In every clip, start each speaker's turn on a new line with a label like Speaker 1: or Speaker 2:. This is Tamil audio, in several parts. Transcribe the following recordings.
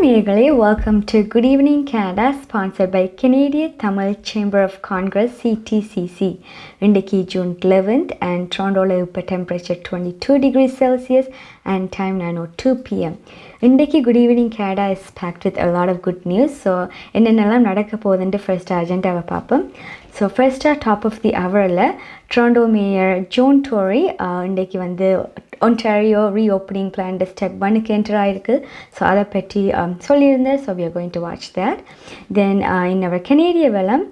Speaker 1: நேயர்களே, welcome to Good Evening Canada, sponsored by Canadian Tamil Chamber of Congress CTCC. இன்றைக்கு June 11th and Torontoல இப்போ temperature 22 degrees Celsius and time 9:02 p.m. இன்றைக்கு Good Evening Canada is packed with a lot of good news. So என்னென்னலாம் நடக்க போகுதுன்ட்டு ஃபர்ஸ்ட் அஜெண்டாவை பார்ப்போம். ஸோ ஃபர்ஸ்ட்டாக டாப் ஆஃப் தி ஹவரில் டொரண்டோ மேயர் ஜோன் டோரி இன்றைக்கு வந்து ஒன்டாரியோ ரீஓப்பனிங் பிளான் ஸ்டெப் 1க்கு என்டர் ஆகிருக்கு. ஸோ அதை பற்றி சொல்லியிருந்தேன். So we are going to watch that. Then in our கனேடிய வெலம்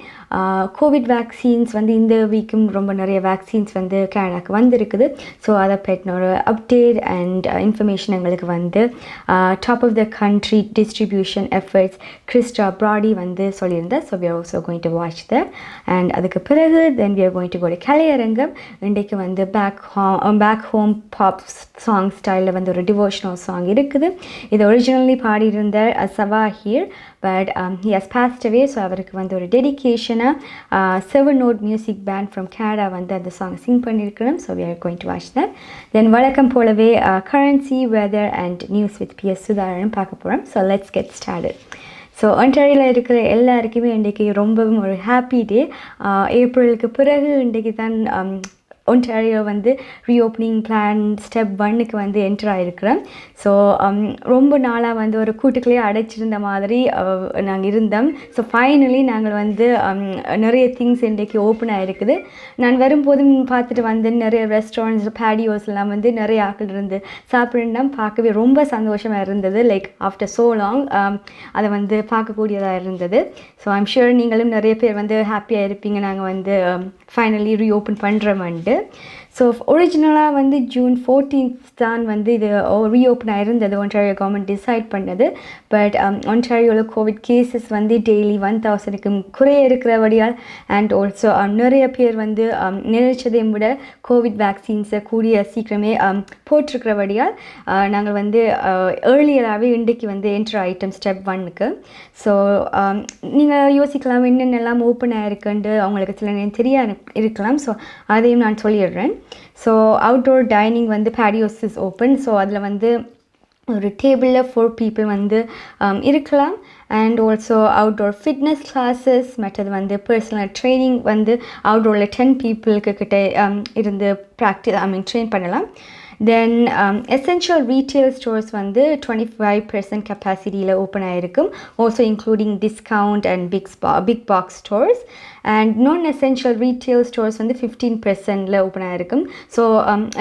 Speaker 1: கோவிட் வேக்சின்ஸ் வந்து இந்த வீக்கும் ரொம்ப நிறைய வேக்சின்ஸ் வந்து கனடாக்கு வந்திருக்குது. ஸோ அதை பற்றின ஒரு அப்டேட் அண்ட் இன்ஃபர்மேஷன் எங்களுக்கு வந்து top of the country distribution efforts Krista Brodie வந்து சொல்லியிருந்தேன். So we are also going to watch that. And அதுக்கு பிறகு then we are going to go to Kalaiyarangam. இன்றைக்கு வந்து பேக் ஹோம் பாப் சாங் ஸ்டைலில் வந்து ஒரு டிவோஷனல் சாங் இருக்குது. இது ஒரிஜினலி பாடியிருந்த Jawahir, but he has passed away. So அவருக்கு வந்து ஒரு டெடிக்கேஷனாக 7-note music band from Canada வந்து அந்த சாங் சிங் பண்ணியிருக்கிறோம். So we are going to watch that. Then வழக்கம் போலவே currency weather and news with PS Sudharan பார்க்க போகிறோம். So let's get started. So ஒன்டாரியோவில் இருக்கிற எல்லாருக்குமே இன்றைக்கி ரொம்பவும் ஒரு ஹாப்பி டே. ஏப்ரலுக்கு பிறகு இன்றைக்கு தான் ஒன்டாரியோ வந்து ரீஓப்பனிங் பிளான் ஸ்டெப் 1க்கு வந்து என்டர் ஆகிருக்கிறேன். ஸோ ரொம்ப நாளாக வந்து ஒரு கூட்டுக்குள்ளேயே அடைச்சிருந்த மாதிரி நாங்கள் இருந்தோம். ஸோ ஃபைனலி நாங்கள் வந்து நிறைய திங்ஸ் இன்றைக்கு ஓப்பன் ஆகிருக்குது. நான் வரும்போதும் பார்த்துட்டு வந்து நிறைய ரெஸ்டாரண்ட்ஸ் பேடியோஸ்லாம் வந்து நிறைய ஆக்கள் இருந்து சாப்பிட்றோம். பார்க்கவே ரொம்ப சந்தோஷமாக இருந்தது. லைக் ஆஃப்டர் ஸோ லாங் அதை வந்து பார்க்கக்கூடியதாக இருந்தது. ஸோ ஐம் ஷூர் நீங்களும் நிறைய பேர் வந்து ஹாப்பியாக இருப்பீங்க நாங்கள் வந்து ஃபைனலி ரீஓப்பன் பண்ணுறோம்ட்டு. ஸோ ஒரிஜினலாக வந்து June 14th தான் வந்து இது ரீஓப்பன் ஆகிருந்தது. ஒன்டாரியோ கவர்மெண்ட் டிசைட் பண்ணது. பட் ஒன்டாரியோவில் கோவிட் கேசஸ் வந்து டெய்லி 1000க்கு குறைய இருக்கிறபடியால் அண்ட் ஆல்சோ நிறைய பேர் வந்து நினைச்சதையும் விட கோவிட் வேக்சின்ஸை கூடிய சீக்கிரமே போட்டிருக்கிறபடியால் நாங்கள் வந்து ஏர்லியராகவே இன்றைக்கு வந்து என்டர் ஆகிட்டோம் ஸ்டெப் 1க்கு. ஸோ நீங்கள் யோசிக்கலாம் என்னென்னலாம் ஓப்பன் ஆகிருக்குன்ட்டு அவங்களுக்கு சில நேரம் தெரியா இருக்கலாம். ஸோ அதையும் நான் சொல்லிடுறேன். ஸோ அவுட்டோர் டைனிங் வந்து பேடியோஸ் இஸ் ஓப்பன். ஸோ அதில் வந்து ஒரு டேபிளில் 4 people வந்து இருக்கலாம். And also outdoor fitness classes, மற்றது வந்து பர்சனல் ட்ரைனிங் வந்து அவுட்டோரில் 10 people கிட்ட இருந்து ட்ரெயின் பண்ணலாம். தென் எசென்ஷியல் ரீட்டெயில் ஸ்டோர்ஸ் வந்து 25% கெப்பாசிட்டியில் ஓப்பன் ஆகிருக்கும். Also including discount and big box stores. And non essential retail stores வந்து 15%ல் ஓப்பன் ஆகிருக்கும். ஸோ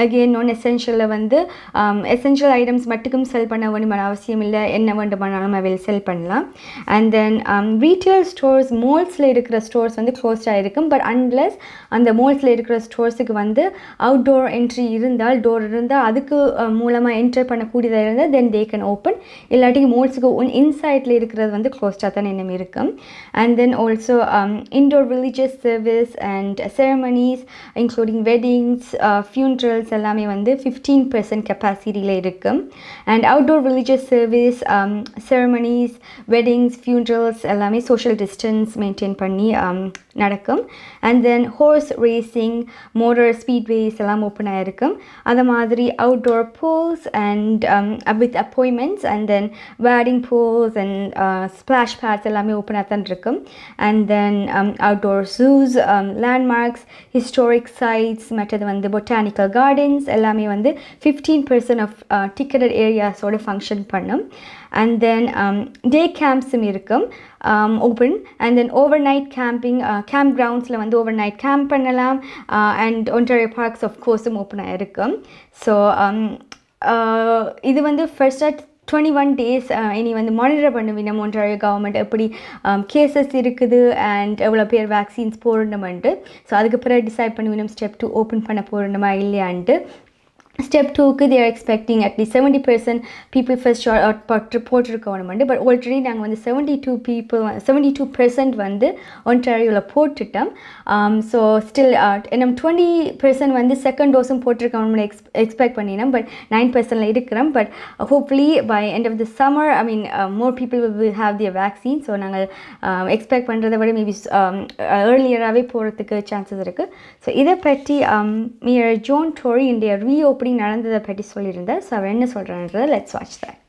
Speaker 1: அகெயின் நான் எசென்ஷியலில் வந்து எசென்ஷியல் ஐட்டம்ஸ் மட்டுக்கும் செல் பண்ண வேண்டுமான அவசியம் இல்லை. என்ன வேண்டுமானாலும் அவையில் செல் பண்ணலாம். அண்ட் தென் ரீட்டெயில் ஸ்டோர்ஸ் மால்ஸில் இருக்கிற ஸ்டோர்ஸ் வந்து க்ளோஸ்ட் ஆகிருக்கும். பட் அன்லெஸ் அந்த மால்ஸில் இருக்கிற ஸ்டோர்ஸுக்கு வந்து அவுட்டோர் என்ட்ரி இருந்தால், டோர் இருந்தால் அதுக்கு மூலமாக என்டர் பண்ணக்கூடியதாக இருந்தால் தென் தே கேன் ஓப்பன். இல்லாட்டி மால்ஸுக்கு இன்சைட்டில் இருக்கிறது வந்து க்ளோஸ்டாக தான் இன்னும் இருக்கும். And then also indoor religious service and ceremonies including weddings, funerals எல்லாமே வந்து 15% கெப்பாசிட்டியில் இருக்கும். And outdoor religious service, ceremonies, weddings, funerals எல்லாமே social distance மெயின்டைன் பண்ணி நடக்கும். And then horse racing, motor speedways எல்லாம் ஓப்பன் ஆகிருக்கும். அது மாதிரி outdoor pools and with appointments and then wading pools and splash pads எல்லாமே ஓப்பனாக தான் இருக்கும். And then outdoor zoos, landmarks, historic sites, மற்றது வந்து பொட்டானிக்கல் கார்டன்ஸ் எல்லாமே வந்து 15% ஆஃப் டிக்கெட்டட் ஏரியாஸோடு ஃபங்க்ஷன் பண்ணும். அண்ட் தென் டே கேம்ப்ஸும் இருக்கும் open. And then over night camping, camp கிரவுண்ட்ஸில் வந்து ஓவர் நைட் கேம்ப் பண்ணலாம். அண்ட் ஒன்டாரியோ பார்க்ஸ் ஆஃப் கோர்ஸும் ஓப்பனாக இருக்கும். ஸோ இது வந்து ஃபர்ஸ்ட்டாக 21 days இனி வந்து மானிட்டர் பண்ணுவீங்க நம்ம ஒன்டாரியோ கவர்மெண்ட் எப்படி கேசஸ் இருக்குது அண்ட் எவ்வளோ பேர் வேக்சின்ஸ் போடணுமென்ட்டு. ஸோ அதுக்கு பிறகு டிசைட் பண்ணுவீங்க ஸ்டெப் 2 ஓப்பன் பண்ண போடணுமா இல்லையான்ட்டு. ஸ்டெப் 2க்கு they are expecting at least 70% people first shot போட்டிருக்கணுமெண்டு. பட் ஆல்ரெடி நாங்கள் வந்து 72% வந்து ஒன்டாரியோவில் போட்டுட்டோம். ஸோ ஸ்டில் நம்ம 20% வந்து செகண்ட் டோஸும் போட்டிருக்கணும்னு எக்ஸ்பெக்ட் பண்ணினோம். பட் 9%ல் இருக்கிறோம். But hopefully by end of the summer more people will have their vaccine. So நாங்கள் எக்ஸ்பெக்ட் பண்ணுறதை விட மேபி ஏர்லியராகவே போகிறதுக்கு சான்சஸ் இருக்குது. ஸோ இதை பற்றி mayor John Tory India reopen நடந்ததை பற்றி சொல்லியிருந்தார். ஸோ அவர் என்ன சொல்கிறான்றதை let's watch that.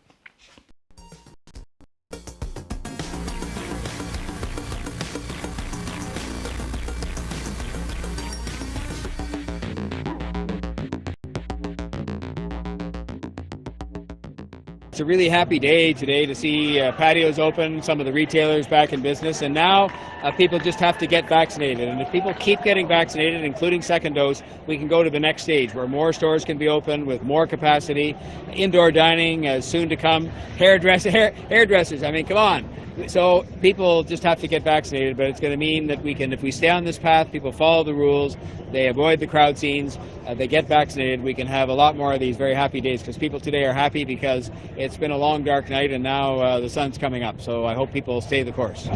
Speaker 2: It's a really happy day today to see patios open, some of the retailers back in business, and now people just have to get vaccinated. And if people keep getting vaccinated, including second dose, we can go to the next stage where more stores can be open with more capacity, indoor dining soon to come, hairdressers, I mean, come on. So people just have to get vaccinated, but it's going to mean that we can, if we stay on this path, people follow the rules, they avoid the crowd scenes, they get vaccinated, we can have a lot more of these very happy days, because people today are happy because it's been a long dark night and now the sun's coming up. So I hope people stay the course.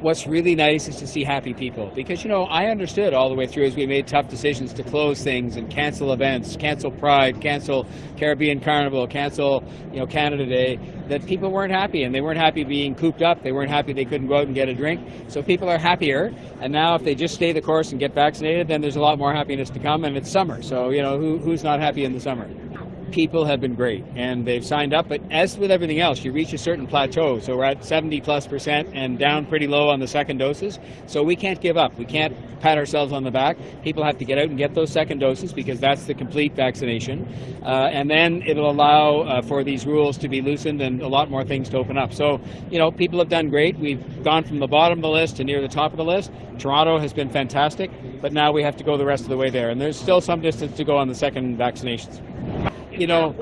Speaker 2: What's really nice is to see happy people, because, you know, I understood all the way through as we made tough decisions to close things and cancel events, cancel Pride, cancel Caribbean Carnival, cancel, you know, Canada Day, that people weren't happy, and they weren't happy being cooped up. They weren't happy they couldn't go out and get a drink. So people are happier, and now if they just stay the course and get vaccinated, then there's a lot more happiness to come, and it's summer. So, you know, who's not happy in the summer? People have been great and they've signed up, but as with everything else, you reach a certain plateau. So we're at 70+% and down pretty low on the second doses. So we can't give up. We can't pat ourselves on the back. People have to get out and get those second doses, because that's the complete vaccination. And then it'll allow for these rules to be loosened and a lot more things to open up. So, you know, people have done great. We've gone from the bottom of the list to near the top of the list. Toronto has been fantastic, but now we have to go the rest of the way there. And there's still some distance to go on the second vaccinations. You know,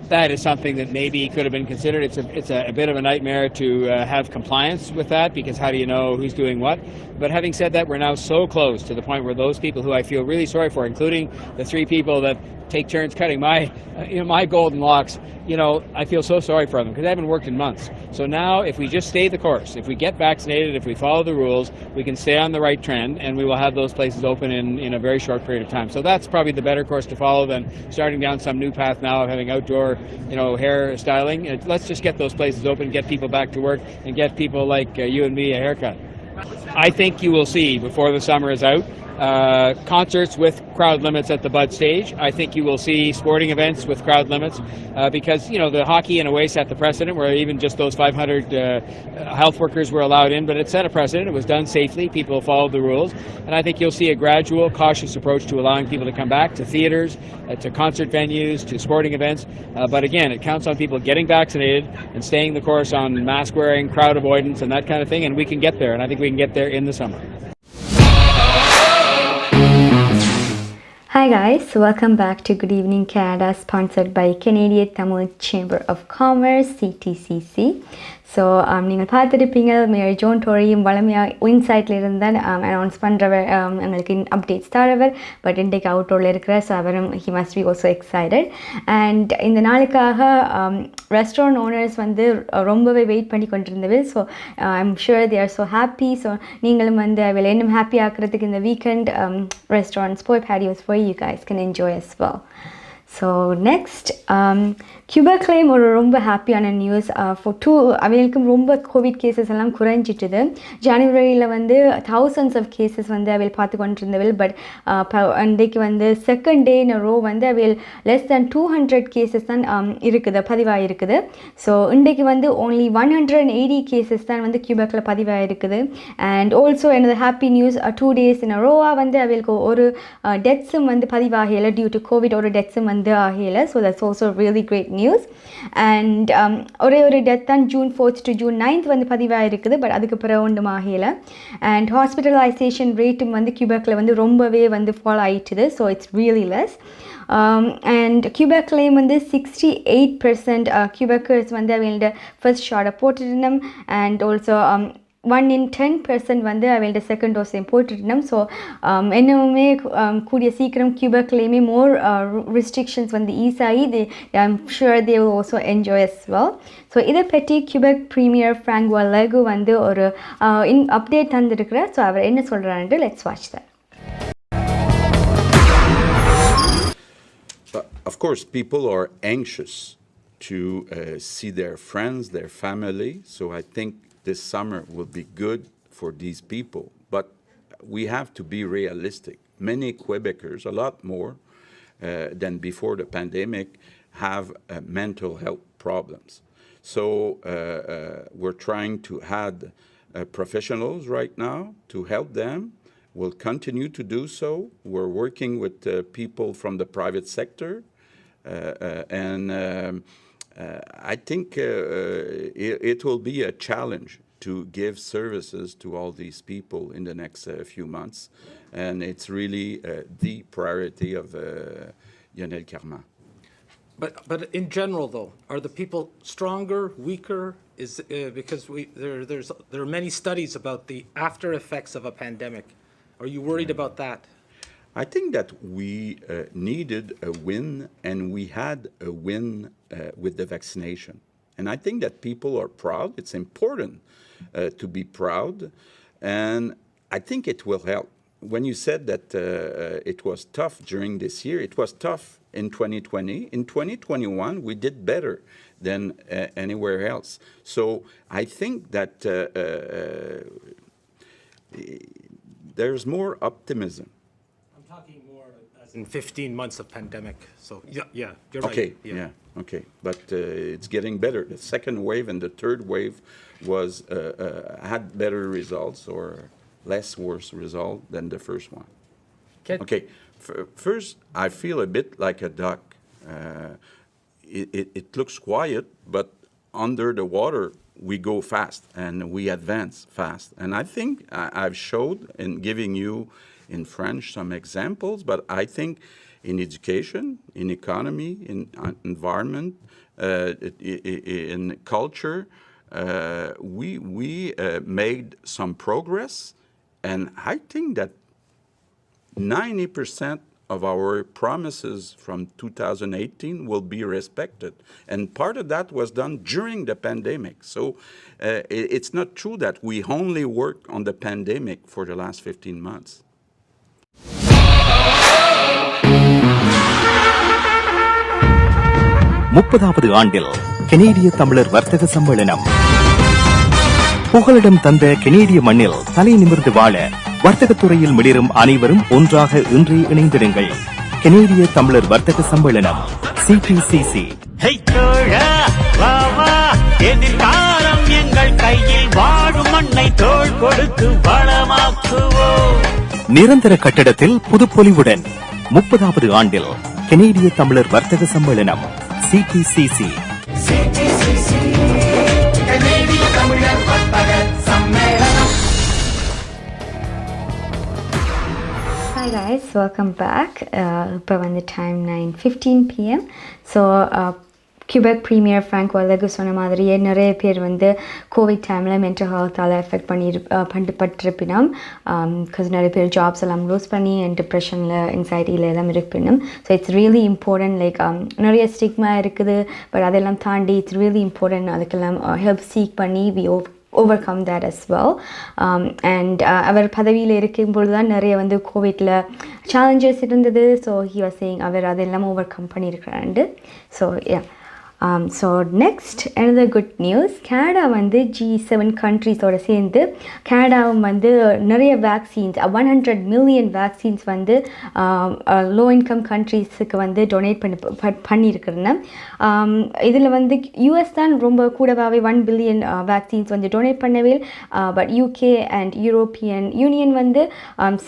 Speaker 2: that is something that maybe could have been considered. It's a bit of a nightmare to have compliance with that, because how do you know who's doing what? But having said that, we're now so close to the point where those people who I feel really sorry for, including the 3 people that take turns cutting my golden locks, you know, I feel so sorry for them because they haven't worked in months. So now if we just stay the course, if we get vaccinated, if we follow the rules, we can stay on the right trend, and we will have those places open in a very short period of time. So that's probably the better course to follow than starting down some new path now of having outdoor, you know, hair styling. Let's just get those places open, get people back to work, and get people like you and me a haircut. I think you will see before the summer is out concerts with crowd limits at the bud stage. I think you will see sporting events with crowd limits because, you know, the hockey in a way set the precedent where even just those 500 health workers were allowed in, but it set a precedent. It was done safely. People followed the rules. And I think you'll see a gradual, cautious approach to allowing people to come back to theaters, to concert venues, to sporting events. But again, it counts on people getting vaccinated and staying the course on mask wearing, crowd avoidance, and that kind of thing. And we can get there. And I think we can get there in the summer.
Speaker 1: Hi guys, welcome back to Good Evening Canada, sponsored by Canadian Tamil Chamber of Commerce, CTCC. So நீங்கள் பார்த்துருப்பீங்க, மேயர் ஜோன் டோரியும் வளமையாக இன்சைட்டில் இருந்தால் அனௌன்ஸ் பண்ணுறவர், எங்களுக்கு அப்டேட்ஸ் தரவர். பட் இன்றைக்கு அவுட்டோரில் இருக்கிற, ஸோ அவரும் he must be also excited. And இந்த நாளுக்காக ரெஸ்டாரண்ட் ஓனர்ஸ் வந்து ரொம்பவே வெயிட் பண்ணி கொண்டிருந்தது. So I'm sure they are so happy. So நீங்களும் வந்து அவளை இன்னும் ஹாப்பி ஆக்கிறதுக்கு இந்த வீக்கெண்ட் ரெஸ்டாரண்ட்ஸ் போய், பேடியோஸ் போய் you guys can enjoy as well. So next கியூபெக்லேயும் ஒரு ரொம்ப ஹாப்பியான நியூஸ். அவைகளுக்கும் ரொம்ப கோவிட் கேசஸ் எல்லாம் குறைஞ்சிட்டுது. ஜனவரியில் வந்து thousands ஆஃப் கேசஸ் வந்து அவைகள் பார்த்து கொண்டிருந்தவள். பட் இன்றைக்கு வந்து செகண்ட் டே இன் ரோ வந்து அவைகள் லெஸ் தேன் 200 கேசஸ் தான் இருக்குது, பதிவாக இருக்குது. ஸோ இன்றைக்கு வந்து ஓன்லி 180 கேசஸ் தான் வந்து கியூபெக்கில் பதிவாக இருக்குது. அண்ட் ஆல்சோ எனது ஹாப்பி நியூஸ், 2 days இன் ரோவாக வந்து அவைகளுக்கு ஒரு டெத்ஸும் வந்து பதிவாகலை. டியூ டு கோவிட் ஒரு டெத்ஸும் வந்து ஆகலை. So that's also really great news. And ஒரே ஒரு டெத் தான் June 4th to June 9th வந்து பதிவாக இருக்குது. பட் அதுக்கு பிறகு ஒன்றும் ஆகலை. அண்ட் ஹாஸ்பிட்டலைசேஷன் ரேட்டும் வந்து கியூபெக்கில் வந்து ரொம்பவே வந்து ஃபாலோ ஆயிட்டுது. So it's really less. And கியூபெக்லேயும் வந்து 68% கியூபெக்கர்ஸ் வந்து அவங்களோட ஃபர்ஸ்ட் ஷாட்டை போட்டுருந்தோம். அண்ட் ஆல்சோ 1 in 10% வந்து அவங்களோட செகண்ட் டோஸையும் போட்டுருந்தோம். ஸோ இன்னுமே கூடிய சீக்கிரம் கியூபெக்லேயுமே மோர் ரெஸ்ட்ரிக்ஷன்ஸ் வந்து ஈஸ் ஆகி I'm sure they will also enjoy as well. So இதை பற்றி கியூபெக் ப்ரீமியர் ஃப்ராங்க் வலகு வந்து ஒரு அப்டேட் தந்துருக்கிறார். ஸோ அவர் என்ன சொல்கிறாரு, let's watch that.
Speaker 3: Of course, people are anxious to see their friends, their family. So I think this summer will be good for these people. But we have to be realistic. Many Quebecers, a lot more than before the pandemic, have mental health problems. So we're trying to add professionals right now to help them. We'll continue to do so. We're working with people from the private sector and I think it will be a challenge to give services to all these people in the next few months. And it's really the priority of Lionel Carman.
Speaker 4: But in general, though, are the people stronger, weaker? Because there are many studies about the after effects of a pandemic. Are you worried about that?
Speaker 3: I think that we needed a win, and we had a win with the vaccination. And I think that people are proud. It's important to be proud, and I think it will help. When you said that it was tough during this year, it was tough in 2020. In 2021, we did better than anywhere else. So I think that there's more optimism.
Speaker 4: I'm talking more as in 15 months of pandemic. So yeah, you're
Speaker 3: Okay,
Speaker 4: right.
Speaker 3: yeah, okay. But it's getting better. The second wave and the third wave had better results or less worse result than the first one. Okay, first I feel a bit like a duck. It looks quiet, but under the water we go fast and we advance fast. And I think I've showed in giving you in French some examples, but I think in education, in economy, in environment, in culture, we made some progress. And I think that 90% of our promises from 2018 will be respected. And part of that was done during the pandemic. So it's not true that we only worked on the pandemic for the last 15 months.
Speaker 5: முப்பதாவது ஆண்டில் கனேடிய தமிழர் வர்த்தக சம்மேளனம் புகலிடம் தந்த கனேடிய மண்ணில் தலை நிமிர்ந்து வாழ வர்த்தகத்துறையில் மிளிரும் அனைவரும் ஒன்றாக இன்றே இணைந்திடுங்கள். கனேடிய தமிழர் வர்த்தக சம்மேளனம் CTCC.
Speaker 6: எதிர்காலம் எங்கள் கையில் வாழும் மண்ணை தோள் கொடுத்து வளமாக்குவோம்.
Speaker 5: நிரந்தர கட்டடத்தில் புதுப்பொலிவுடன் 30வது ஆண்டில் கனேடிய தமிழர் வர்த்தக சம்மேளனம் CTCC.
Speaker 1: Hi guys, welcome back. இப்போ வந்து time 9:15 PM. So Quebec premier François Legault சொன்ன மாதிரியே நிறைய பேர் வந்து கோவிட் டைமில் மென்டல் ஹெல்த்தால் எஃபெக்ட் பட்டிருப்பினோம். பிகாஸ் நிறைய பேர் ஜாப்ஸ் எல்லாம் லூஸ் பண்ணி அண்ட் டிப்ரெஷனில் என்சைட்டியில் எல்லாம் இருப்பினும். So it's really important. Like நிறைய ஸ்டிக்மா இருக்குது, பட் அதெல்லாம் தாண்டி இட்ஸ் ரியலி இம்பார்ட்டன்ட் அதுக்கெல்லாம் ஹெல்ப் சீக் பண்ணி overcome that as well. And அவர் பதவியில் இருக்கும்பொழுது தான் நிறைய வந்து கோவிட்டில் சேலஞ்சஸ் இருந்தது. ஸோ he was saying அவர் அதெல்லாம் ஓவர்கம் பண்ணியிருக்கிறாண்டு. So so next another good news. Canada வந்து G7 கண்ட்ரிஸோடு சேர்ந்து கனடாவும் வந்து நிறைய வேக்சின்ஸ் 100 மில்லியன் வேக்சின்ஸ் வந்து லோ இன்கம் கண்ட்ரீஸுக்கு வந்து டொனேட் பண்ணியிருக்கிறேன். இதில் வந்து US தான் ரொம்ப கூடவாகவே 1 பில்லியன் வேக்சின்ஸ் வந்து டொனேட் பண்ணவே. But UK and European union வந்து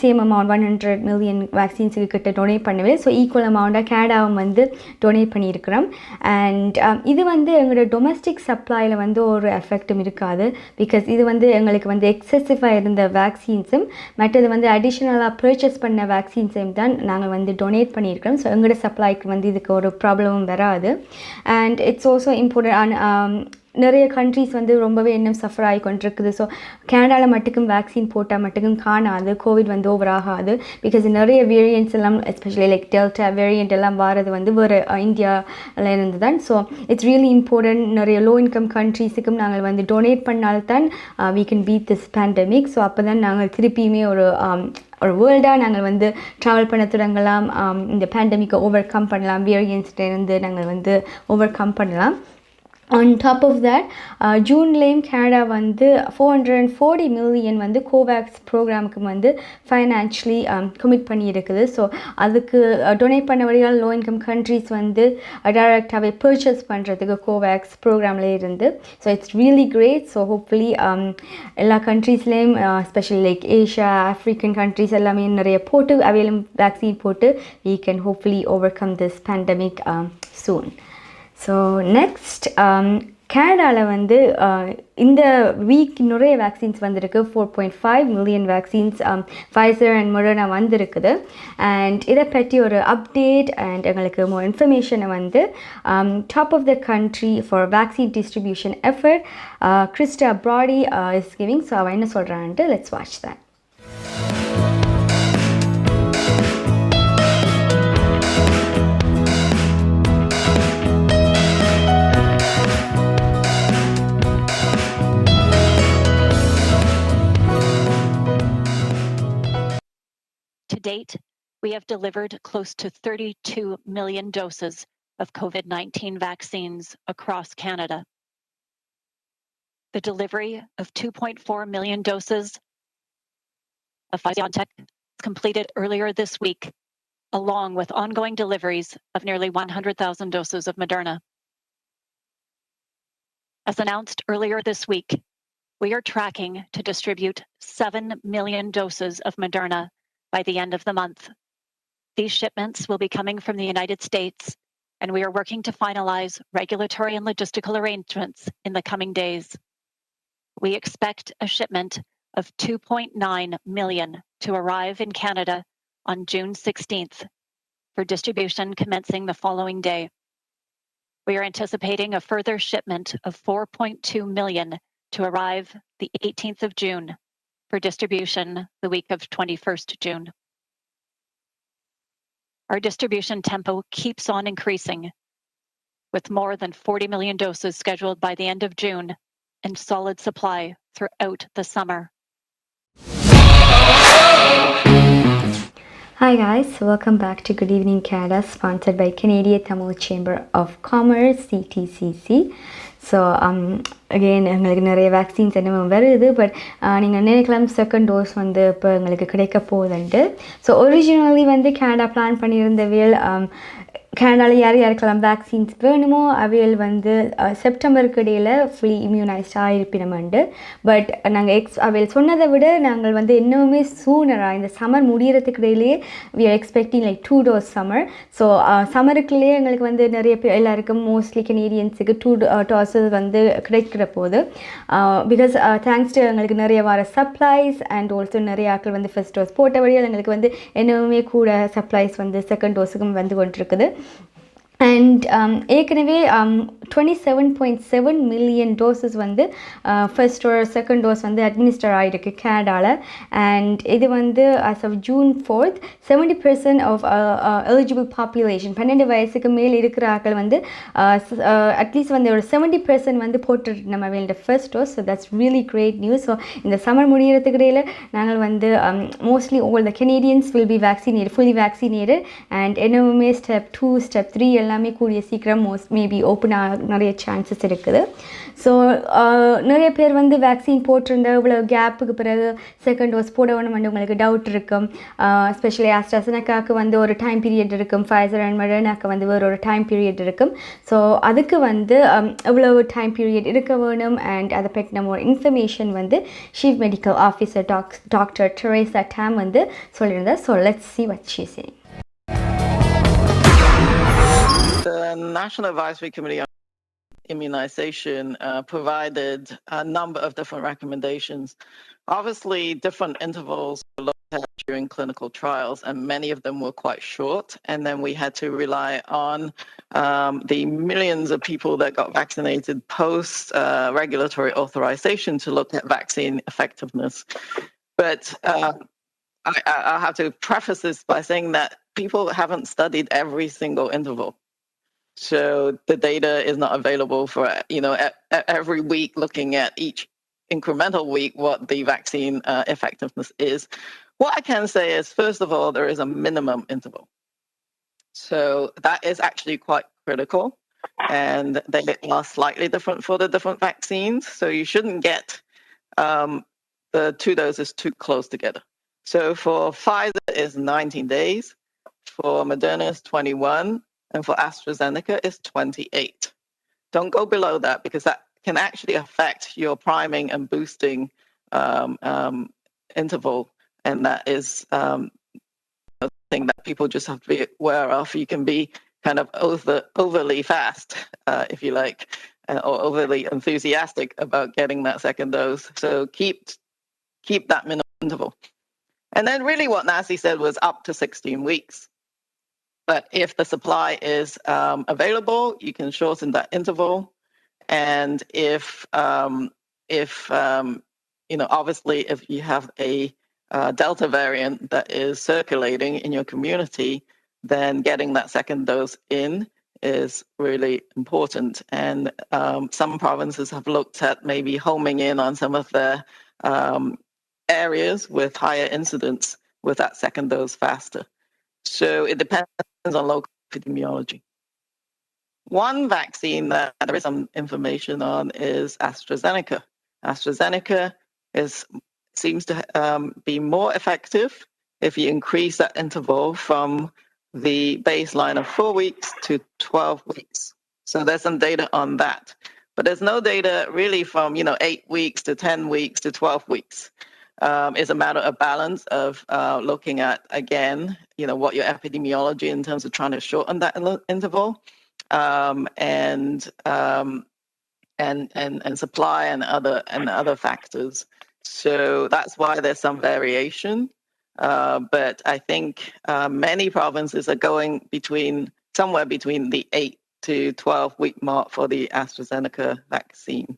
Speaker 1: சேம் அமௌண்ட் 100 மில்லியன் வேக்சின்ஸுக்கு கிட்ட டொனேட் பண்ணவே. ஸோ ஈக்குவல் அமௌண்ட்டாக கனடாவும் வந்து டொனேட் பண்ணியிருக்கிறோம். அண்ட் இது வந்து எங்களோட டொமஸ்டிக் சப்ளையில் வந்து ஒரு எஃபெக்டும் இருக்காது. பிகாஸ் இது வந்து எங்களுக்கு வந்து எக்ஸசிவாக இருந்த வேக்சின்ஸும் மற்றது வந்து அடிஷ்னலாக பர்ச்சேஸ் பண்ண வேக்சின்ஸையும் தான் நாங்கள் வந்து டொனேட் பண்ணியிருக்கிறோம். ஸோ எங்களோட சப்ளைக்கு வந்து இதுக்கு ஒரு ப்ராப்ளமும் வராது. And it's also important. நிறைய கண்ட்ரீஸ் வந்து ரொம்பவே இன்னும் சஃபர் ஆகி கொண்டிருக்குது. ஸோ கனடாவில் மட்டுக்கும் வேக்சின் போட்டால் மட்டுக்கும் காணாது, கோவிட் வந்து ஓவர் ஆகாது. பிகாஸ் நிறைய வேரியன்ட்ஸ் எல்லாம் எஸ்பெஷலி லைக் டெல்டா வேரியண்ட் எல்லாம் வாரது வந்து ஒரு இந்தியாவில் இருந்து தான். So it's really important. நிறைய லோ இன்கம் கண்ட்ரீஸுக்கும் நாங்கள் வந்து டொனேட் பண்ணால்தான் we can beat this pandemic. So அப்போ தான் நாங்கள் திருப்பியுமே ஒரு வேர்ல்டாக நாங்கள் வந்து ட்ராவல் பண்ண தொடங்கலாம். இந்த பேண்டமிக்கை ஓவர் கம் பண்ணலாம், வேரியன்ஸ்லேருந்து நாங்கள் வந்து ஓவர் கம் பண்ணலாம். On top of that, ஜூன்லேயும் கனடா வந்து 440 மில்லியன் வந்து கோவேக்ஸ் ப்ரோக்ராமுக்கு வந்து ஃபைனான்ஷியலி கமிட் பண்ணியிருக்குது. ஸோ அதுக்கு டொனேட் பண்ண வழியால் லோ இன்கம் கண்ட்ரீஸ் வந்து டைரெக்டாகவே பர்ச்சேஸ் பண்ணுறதுக்கு கோவேக்ஸ் ப்ரோக்ராமில் இருந்து. So it's really great. So hopefully எல்லா கண்ட்ரீஸ்லேயும் especially like Asia, African countries எல்லாமே நிறைய போட்டு வேக்சின் போட்டு we can hopefully overcome this pandemic soon. So next கனடாவில் வந்து இந்த வீக் நிறைய வேக்சின்ஸ் வந்திருக்கு. 4.5 million vaccines Pfizer and Moderna வந்திருக்குது. அண்ட் இதை பற்றி ஒரு அப்டேட் அண்ட் எங்களுக்கு மோர் இன்ஃபர்மேஷனை வந்து top of the country for vaccine distribution effort Krista Brodie is giving. So அவள் என்ன சொல்கிறான்ட்டு let's watch that.
Speaker 7: To date, we have delivered close to 32 million doses of COVID-19 vaccines across Canada. The delivery of 2.4 million doses of Pfizer-BioNTech was completed earlier this week, along with ongoing deliveries of nearly 100,000 doses of Moderna. As announced earlier this week, we are tracking to distribute 7 million doses of Moderna by the end of the month. These shipments will be coming from the United States, and we are working to finalize regulatory and logistical arrangements in the coming days. We expect a shipment of 2.9 million to arrive in Canada on June 16th for distribution commencing the following day. We are anticipating a further shipment of 4.2 million to arrive the 18th of June for distribution the week of 21st June. Our distribution tempo keeps on increasing, with more than 40 million doses scheduled by the end of June and solid supply throughout the summer.
Speaker 1: Hi guys, welcome back to Good Evening Canada, sponsored by Canadian Tamil Chamber of Commerce, CTCC. So again எங்களுக்கு நிறைய வேக்சின்ஸ் என்ன வருது. பட் நீங்கள் நினைக்கலாம் செகண்ட் டோஸ் வந்து இப்போ எங்களுக்கு கிடைக்க போகுதுன்ட்டு. ஸோ ஒரிஜினலி வந்து கனடா பிளான் பண்ணியிருந்தவியல் கனடாவில் யார் யாருக்கெல்லாம் வேக்சின்ஸ் வேணுமோ அவையல் வந்து செப்டம்பருக்கு இடையில் ஃபுல்லி இம்யூனைஸ்டாக இருப்பினோம்ண்டு. பட் நாங்கள் அவையல் சொன்னதை விட நாங்கள் வந்து இன்னுமே சூனராக இந்த சம்மர் முடிகிறதுக்கு இடையிலேயே we are expecting like 2 dose summer. So சம்மருக்குள்ளேயே எங்களுக்கு வந்து நிறைய பேர் எல்லாருக்கும் மோஸ்ட்லி கனேடியன்ஸுக்கு 2 டோஸஸ் வந்து கிடைக்கிற போது பிகாஸ் தேங்க்ஸ் டு எங்களுக்கு நிறைய வர சப்ளைஸ் அண்ட் ஆல்சோ நிறைய ஆட்கள் வந்து ஃபர்ஸ்ட் டோஸ் போட்ட வழியால் எங்களுக்கு வந்து இன்னுமே கூட சப்ளைஸ் வந்து செகண்ட் டோஸுக்கும் வந்து கொண்டிருக்குது. அண்ட் ஏற்கனவே 27.7 மில்லியன் டோசஸ் வந்து ஃபர்ஸ்ட் ஒரு செகண்ட் டோஸ் வந்து அட்மினிஸ்டர் ஆகிருக்கு கனடாவில். அண்ட் இது வந்து as of June 4th 70% of eligible population 12 வயசுக்கு மேல் இருக்கிற ஆட்கள் வந்து அட்லீஸ்ட் வந்து ஒரு 70% வந்து போட்டு நம்ம வேண்டிய first dose. So that's really great news. So இந்த சம்மர் முடிகிறதுக்கு இடையில் நாங்கள் வந்து mostly all the Canadians will be vaccinated, fully vaccinated. And இன்னுமே ஸ்டெப் 2 ஸ்டெப் 3 எல்லாமே கூடிய சீக்கிரம் மேபி ஓப்பன் ஆக நிறைய சான்சஸ் இருக்குது. ஸோ நிறைய பேர் வந்து வேக்சின் போட்டிருந்த இவ்வளோ கேப்புக்கு பிறகு செகண்ட் டோஸ் போட வேணும்னு உங்களுக்கு டவுட் இருக்கும். ஸ்பெஷலி ஆஸ்ட்ராசெனக்காக்கு வந்து ஒரு டைம் பீரியட் இருக்கும், ஃபைசர் அண்ட் மொடர்னாக்கு வந்து வேறு ஒரு டைம் பீரியட் இருக்கும். ஸோ அதுக்கு வந்து எவ்வளோ டைம் பீரியட் இருக்க வேணும் அண்ட் அதை பற்றி நம்ம ஒரு இன்ஃபர்மேஷன் வந்து chief medical officer doctor Teresa Tom வந்து சொல்லியிருந்தார். So let's see what she's saying.
Speaker 8: The National Advisory Committee on Immunization provided a number of different recommendations. Obviously, different intervals were looked at during clinical trials, and many of them were quite short. And then we had to rely on the millions of people that got vaccinated post regulatory authorization to look at vaccine effectiveness. But I have to preface this by saying that people haven't studied every single interval. So the data is not available for, every week looking at each incremental week what the vaccine effectiveness is. What I can say is, first of all, there is a minimum interval. So that is actually quite critical. And they are slightly different for the different vaccines. So you shouldn't get the 2 doses too close together. So for Pfizer is 19 days, for Moderna is 21, and for AstraZeneca is 28. Don't go below that because that can actually affect your priming and boosting interval, and that is a thing that people just have to be aware of. You can be kind of overly fast, if you like, or overly enthusiastic about getting that second dose. So keep that minimum interval. And then really what Nancy said was up to 16 weeks. But if the supply is available, you can shorten that interval. And if obviously if you have a Delta variant that is circulating in your community, then getting that second dose in is really important. And some provinces have looked at maybe homing in on some of the areas with higher incidence with that second dose faster. So it depends on local epidemiology. One vaccine that there is some information on is AstraZeneca. AstraZeneca seems to be more effective if you increase that interval from the baseline of 4 weeks to 12 weeks. So there's some data on that. But there's no data really from 8 weeks to 10 weeks to 12 weeks. It's a matter of balance of looking at, again, what your epidemiology in terms of trying to shorten that interval, and supply and other factors. So that's why there's some variation. But I think many provinces are going somewhere between the 8 to 12 week mark for the AstraZeneca vaccine.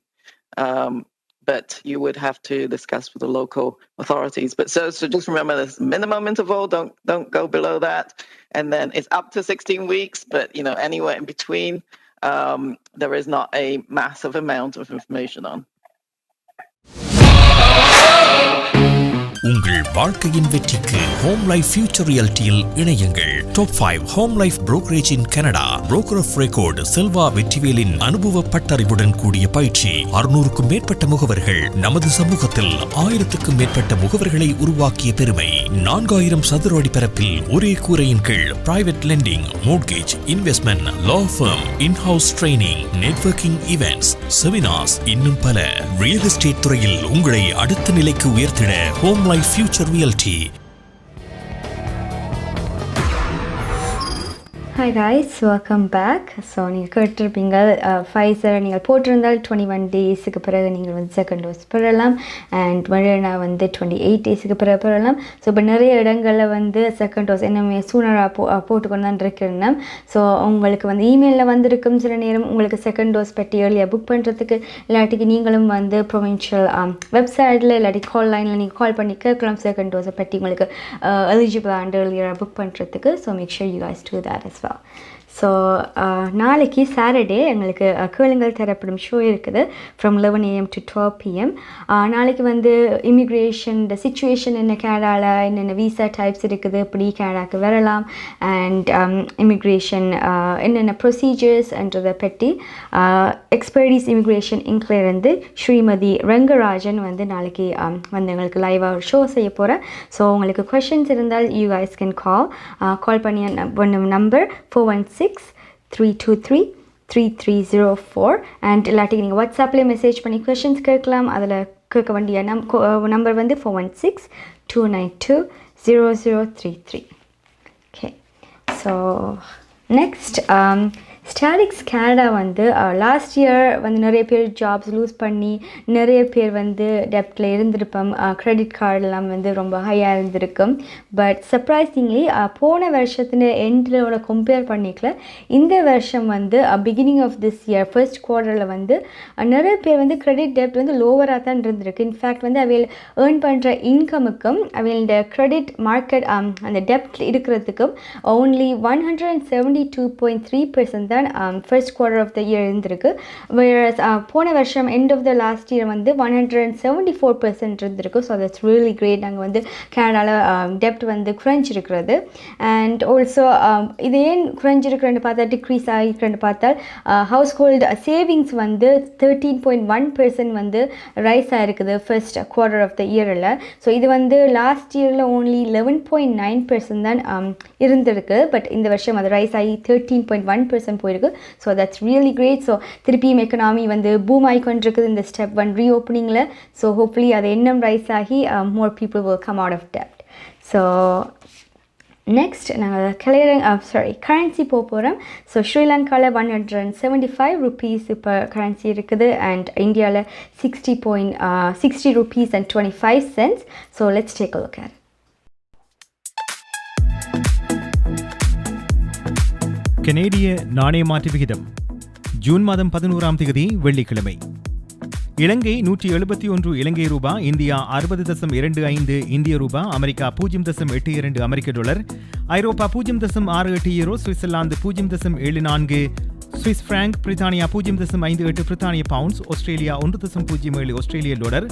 Speaker 8: But you would have to discuss with the local authorities. But so just remember this minimum interval, don't go below that. And then it's up to 16 weeks, but anywhere in between, there is not a massive amount of information on.
Speaker 9: உங்கள் வாழ்க்கையின் வெற்றிக்கு ஹோம் லைஃப் ஃபியூச்சர் ரியாலிட்டியில் இணையுங்கள். Top 5 home life brokerage in Canada. Broker of record Selva வெற்றிவேலின் அனுபவ பட்டறிவுடன் கூடிய பயிற்சி. 600க்கும் மேற்பட்ட முகவர்கள் நமது சமூகத்தில் 1000க்கும் மேற்பட்ட முகவர்களை உருவாக்கிய பெருமை. 4000 சதுர அடி பரப்பில் ஒரே கூரையின் கீழ் private lending, mortgage, investment, law firm, in house training, networking events, seminars, இன்னும் பல. ரியல் எஸ்டேட் துறையில் உங்களை அடுத்த நிலைக்கு உயர்த்திட home Life Future Realty.
Speaker 1: Hi guys, welcome back. So நீங்கள் கேட்டிருப்பீங்க ஃபைசர் நீங்கள் போட்டிருந்தால் 21 டேஸுக்கு பிறகு நீங்கள் வந்து செகண்ட் டோஸ் பெறலாம், அண்ட் மொடர்னா வந்து 28 டேஸுக்கு பிறகு பெறலாம். ஸோ இப்போ நிறைய இடங்களில் வந்து செகண்ட் டோஸ் என்னமே சூனராக போட்டுக்கொண்டு தான் இருக்கிறேன். ஸோ உங்களுக்கு வந்து இமெயிலில் வந்திருக்கும் சில நேரம் உங்களுக்கு செகண்ட் டோஸ் பற்றி ஏர்லியாக புக் பண்ணுறதுக்கு, இல்லாட்டிக்கு நீங்களும் வந்து ப்ரொவின்ஷியல் வெப்சைட்டில் இல்லாட்டி கால் லைனில் நீங்கள் கால் பண்ணி கேட்கலாம் செகண்ட் டோஸை பற்றி உங்களுக்கு எலிஜிபிள் அண்ட் ஏர்லியராக புக் பண்ணுறதுக்கு. So make sure you guys do that as well. So நாளைக்கு சாட்டர்டே எங்களுக்கு கேளுங்கள் தரப்படும் ஷோ இருக்குது ஃப்ரம் 11 AM to 12 PM. நாளைக்கு வந்து இமிக்ரேஷன் சிச்சுவேஷன் என்ன, கேனடாவில் என்னென்ன விசா டைப்ஸ் இருக்குது, எப்படி கேனடாவுக்கு வரலாம், அண்ட் இமிக்ரேஷன் என்னென்ன ப்ரொசீஜர்ஸ்ன்றதை பற்றி எக்ஸ்பர்டீஸ் இமிக்ரேஷன் இன்க்லேருந்து ஸ்ரீமதி ரங்கராஜன் வந்து நாளைக்கு வந்து எங்களுக்கு லைவாக ஷோ செய்ய போகிறேன். ஸோ உங்களுக்கு கொஷின்ஸ் இருந்தால் யூ guys can கால் பண்ணி நம்பர் 416-323-3304 அண்ட் இல்லாட்டி நீங்கள் வாட்ஸ்அப்லேயே மெசேஜ் பண்ணி கொஷின்ஸ் கேட்கலாம். அதில் கேட்க வேண்டிய நம்பர் வந்து 416-292-0033. Okay, so next statics Canada வந்து லாஸ்ட் இயர் வந்து நிறைய பேர் ஜாப்ஸ் லூஸ் பண்ணி நிறைய பேர் வந்து டெப்டில் இருந்திருப்போம். க்ரெடிட் கார்டெல்லாம் வந்து ரொம்ப ஹையாக இருந்திருக்கும். பட் சர்ப்ரைசிங்லி போன வருஷத்தின் எண்டிலோட கம்பேர் பண்ணிக்கல இந்த வருஷம் வந்து beginning of this year first குவார்ட்டரில் வந்து நிறைய பேர் வந்து க்ரெடிட் டெப்ட் வந்து லோவராக தான் இருந்திருக்கு. இன்ஃபேக்ட் வந்து அவையில் ஏர்ன் பண்ணுற இன்கமுக்கும் அவையோட க்ரெடிட் மார்க்கெட் அந்த டெப்ட் இருக்கிறதுக்கும் only 172.3% first quarter of the year இருந்திருக்கு. போன வருஷம் end of the last year வந்து 174% இருந்திருக்கு. So that's really great. நாங்கள் வந்து கனடாவில் டெப்ட் வந்து குறைஞ்சிருக்கிறது. அண்ட் ஆல்சோ இது ஏன் குறைஞ்சிருக்கிறேன்னு பார்த்தா டிக்ரீஸ் ஆகிருக்கிறேன்னு பார்த்தால் ஹவுஸ் ஹோல்டு சேவிங்ஸ் வந்து 13.1% வந்து ரைஸ் ஆகிருக்குது ஃபர்ஸ்ட் குவார்ட்டர் ஆஃப் த இயரில். ஸோ இது வந்து லாஸ்ட் இயரில் ஓன்லி 11.9% தான் இருந்திருக்கு. பட் இந்த வருஷம் அது ரைஸ் ஆகி 13.1% போயிருக்கு. So that's really great. So திருப்பியும் எக்கனாமி வந்து பூம் ஆகி கொண்டிருக்குது இந்த ஸ்டெப் 1 ரீஓப்பனிங்கில். ஸோ ஹோப்ஃபுல்லி அது இன்னும் ரைஸ் ஆகி more people will come out of டெப்ட். ஸோ நெக்ஸ்ட் நாங்கள் கரன்சி போகிறோம். ஸோ ஸ்ரீலங்காவில் 175 rupees இப்போ கரன்சி இருக்குது, அண்ட் இந்தியாவில் 60 rupees and 25 cents. So let's take a look at it.
Speaker 10: கனேடிய நாணய மாற்று விகிதம் ஜூன் மாதம் 11ஆம் தேதி வெள்ளிக்கிழமை. இலங்கை 171 இலங்கை ரூபா, இந்தியா 60.25 இந்திய ரூபா, அமெரிக்கா 0.82 அமெரிக்க டாலர், ஐரோப்பா 0.68 யூரோ, சுவிட்சர்லாந்து 0.74 சுவிஸ் பிராங்க், பிரித்தானியா 0.58 பிரித்தானிய பவுண்ட்ஸ், ஆஸ்திரேலியா 1.07 ஆஸ்திரேலிய டாலர்,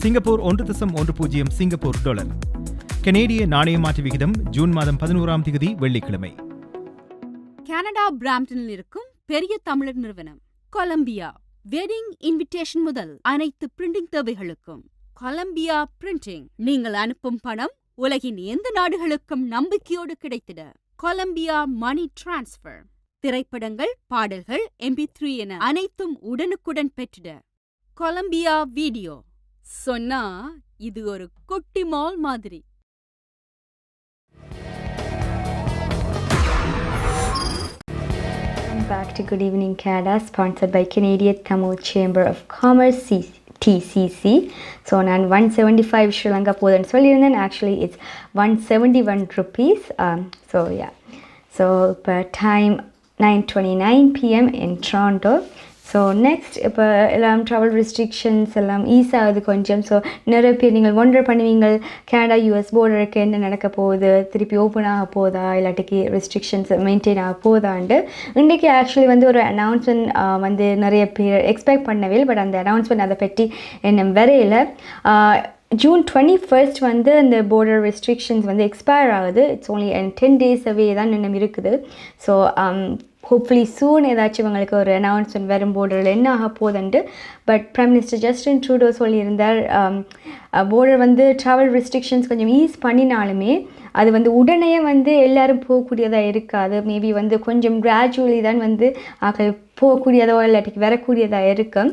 Speaker 10: சிங்கப்பூர் 1.10 சிங்கப்பூர் டாலர். கனேடிய நாணய மாற்று விகிதம் ஜூன் மாதம் 11ஆம் தேதி வெள்ளிக்கிழமை.
Speaker 11: கனடா பிராம்ப்டனில் இருக்கும் பெரிய தமிழர் நிறுவனம் கொலம்பியா வெட்டிங் இன்விடேஷன் முதல் அனைத்து பிரிண்டிங் தேவைகளுக்கும் கொலம்பியா பிரிண்டிங். நீங்கள் அனுப்பும் பணம் உலகின் எந்த நாடுகளுக்கும் நம்பிக்கையோடு கிடைத்திட கொலம்பியா மணி டிரான்ஸ்பர். திரைப்படங்கள், பாடல்கள், MP3 என அனைத்தும் உடனுக்குடன் பெற்றிட கொலம்பியா வீடியோ. சொன்னா இது ஒரு குட்டி மால் மாதிரி.
Speaker 1: Back to Good Evening Canada, sponsored by Canadian Tamil Chamber of Commerce, CTCC. So நான் 175 Sri Lanka போதுன்னு சொல்லியிருந்தேன். Actually it's 171 rupees. So yeah. So இப்போ time 9:29 PM in Toronto. So next இப்போ எல்லாம் ட்ராவல் ரெஸ்ட்ரிக்ஷன்ஸ் எல்லாம் ஈஸ் ஆகுது கொஞ்சம். ஸோ நிறைய பேர் நீங்கள் ஒண்டர் பண்ணுவீங்க, கனடா US பார்டருக்கு என்ன நடக்க போகுது, திருப்பி ஓப்பன் ஆக போதா, இல்லாட்டிக்கு ரெஸ்ட்ரிக்ஷன்ஸ் மெயின்டைன் ஆக போதாண்டு. இன்றைக்கி ஆக்சுவலி வந்து ஒரு அனௌன்ஸ்மெண்ட் வந்து நிறைய பேர் எக்ஸ்பெக்ட் பண்ணவே, பட் அந்த அனௌன்ஸ்மெண்ட் அதை பற்றி என்ன வரையில். ஜூன் 21 வந்து அந்த பார்டர் ரெஸ்ட்ரிக்ஷன்ஸ் வந்து எக்ஸ்பயர் ஆகுது. இட்ஸ் ஓன்லி 10 days அவே தான் இன்னும் இருக்குது. ஸோ ஹோப்ஃபுல்லி சூன் ஏதாச்சும் இவங்களுக்கு ஒரு அனௌன்ஸ்மெண்ட் வரும் பார்டரில் என்ன ஆக போகுதுன்ட்டு. But prime minister Justin Trudeau சொல்லியிருந்தார், பார்டர் வந்து ட்ராவல் ரெஸ்ட்ரிக்ஷன்ஸ் கொஞ்சம் ஈஸ் பண்ணினாலுமே அது வந்து உடனே வந்து எல்லோரும் போகக்கூடியதாக இருக்காது. மேபி வந்து கொஞ்சம் கிராஜுவலி தான் வந்து போகக்கூடியதோ இல்லாட்டிக்கு வரக்கூடியதாக இருக்கும்.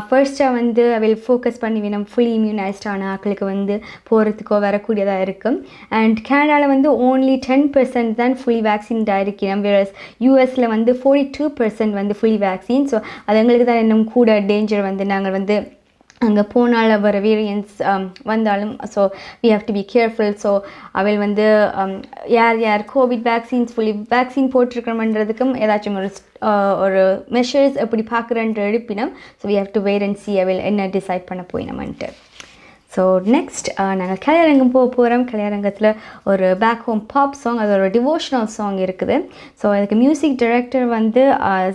Speaker 1: ஃபர்ஸ்ட்டாக வந்து அவையில் ஃபோக்கஸ் பண்ணி வேணும் ஃபுல்லி இம்யூனைஸ்டான ஆக்களுக்கு வந்து போகிறதுக்கோ வரக்கூடியதாக இருக்கும். அண்ட் கனடாவில் வந்து ஓன்லி 10% தான் ஃபுல்லி வேக்சின்டாக இருக்கிறோம். வேறஸ் யூஎஸில் வந்து 42% வந்து ஃபுல்லி வேக்சின். ஸோ அது எங்களுக்கு தான் இன்னும் கூட டேஞ்சர் வந்து நாங்கள் வந்து அங்கே போனால் வர வேரியன்ஸ் வந்தாலும். So we have to be careful. So அவள் வந்து யார் கோவிட் வேக்சின்ஸ் ஃபுல்லி வேக்சின் போட்டிருக்கணுன்றதுக்கும் ஏதாச்சும் ஒரு மெஷர்ஸ் எப்படி பார்க்குறன்ற எடுப்பினோம். So we have to wait and see அவள் என்ன டிசைட் பண்ண போயினோம்ன்ட்டு. ஸோ நெக்ஸ்ட் நாங்கள் கலையரங்கம் போகிறோம். கலையரங்கத்தில் ஒரு பேக் ஹோம் பாப் சாங், அது ஒரு டிவோஷனல் சாங் இருக்குது. ஸோ அதுக்கு மியூசிக் டைரக்டர் வந்து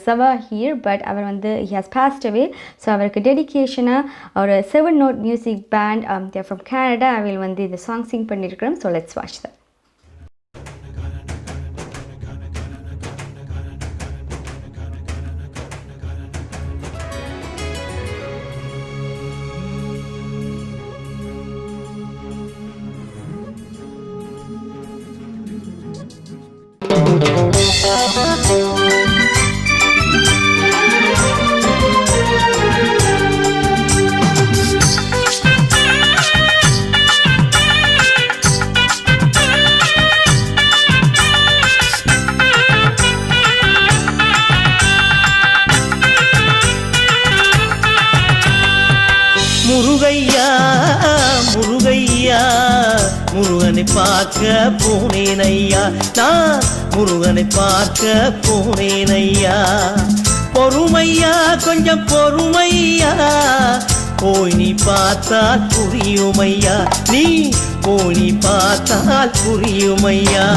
Speaker 1: ஜவா ஹீர், பட் அவர் வந்து he has passed away. So அவருக்கு டெடிக்கேஷனாக ஒரு 7 note music band there from Canada அவள் வந்து இந்த சாங் சிங் பண்ணியிருக்கிறோம். So let's watch that.
Speaker 6: முருகையா முருகையா முருகனை பார்க்க போனேனையா, நான் முருகனை பார்க்க போனேனையா. பொறுமையா கொஞ்சம் பொறுமையா, போய் நீ பார்த்தால் புரியுமையா, நீ போய் நீ பார்த்தால் புரியுமையா.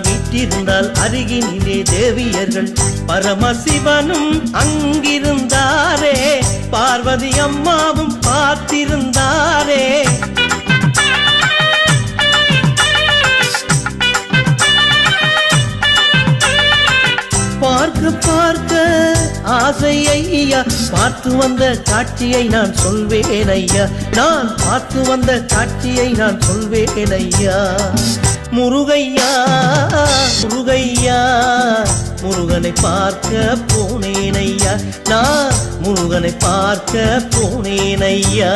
Speaker 6: வீட்டிருந்தால் அருகினிலே தேவியர்கள், பரமசிவனும் அங்கிருந்தாரே, பார்வதி அம்மாவும் பார்த்திருந்தாரே. பார்க்க பார்க்க ஆசை ஐயா, பார்த்து வந்த காட்சியை நான் சொல்வேன் ஐயா, நான் பார்த்து வந்த காட்சியை நான் சொல்வேன் ஐயா. முருகையா முருகையா முருகனை பார்க்க போனேன் ஐயா, நான் முருகனை பார்க்க போனேன் ஐயா.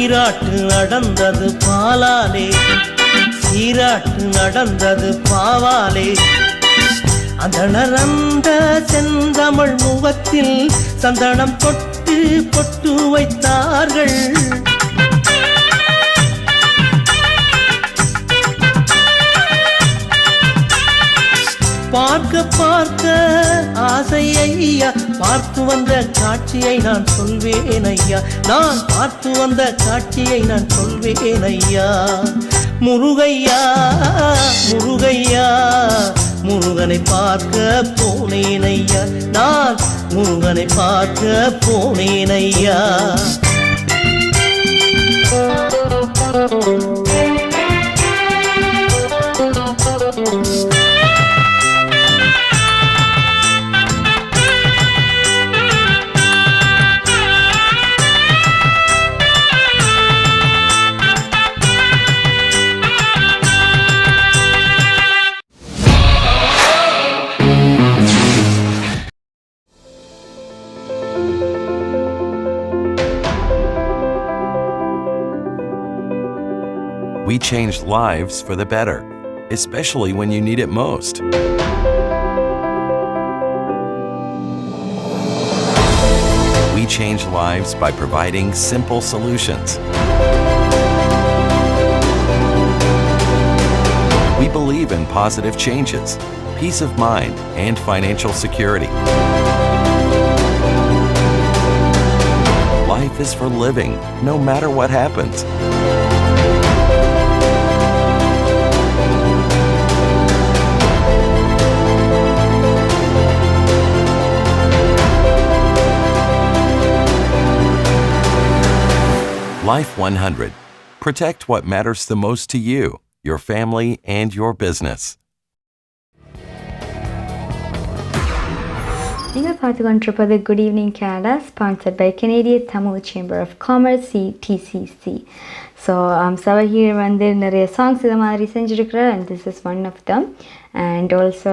Speaker 6: சீராட்டு நடந்தது பாலாலே, சீராட்டு நடந்தது பாவாலே, அதனரந்த செந்தமிழ் முகத்தில் சந்தனம் தொட்டு பொட்டு வைத்தார்கள். பார்க்க பார்க்க ஆசை ஐயா, பார்த்து வந்த காட்சியை நான் சொல்வேன் ஐயா, நான் பார்த்து வந்த காட்சியை நான் சொல்வேன் ஐயா. முருகையா முருகையா முருகனை பார்க்க போனேன் ஐயா, நான் முருகனை பார்க்க போனேன் ஐயா.
Speaker 12: We changed lives for the better, especially when you need it most. We change lives by providing simple solutions. We believe in positive changes, peace of mind, and financial security. Life is for living, no matter what happens. Life 100. Protect what matters the most to you, your family, and your business.
Speaker 1: நீங்கள் பார்த்து கொண்டிருப்பது good evening Canada, sponsored by கனேடிய Tamil chamber of commerce CTCC. So Jawahir வந்து நிறைய சாங்ஸ் இதை மாதிரி செஞ்சுருக்குறேன், and this is one of them. And also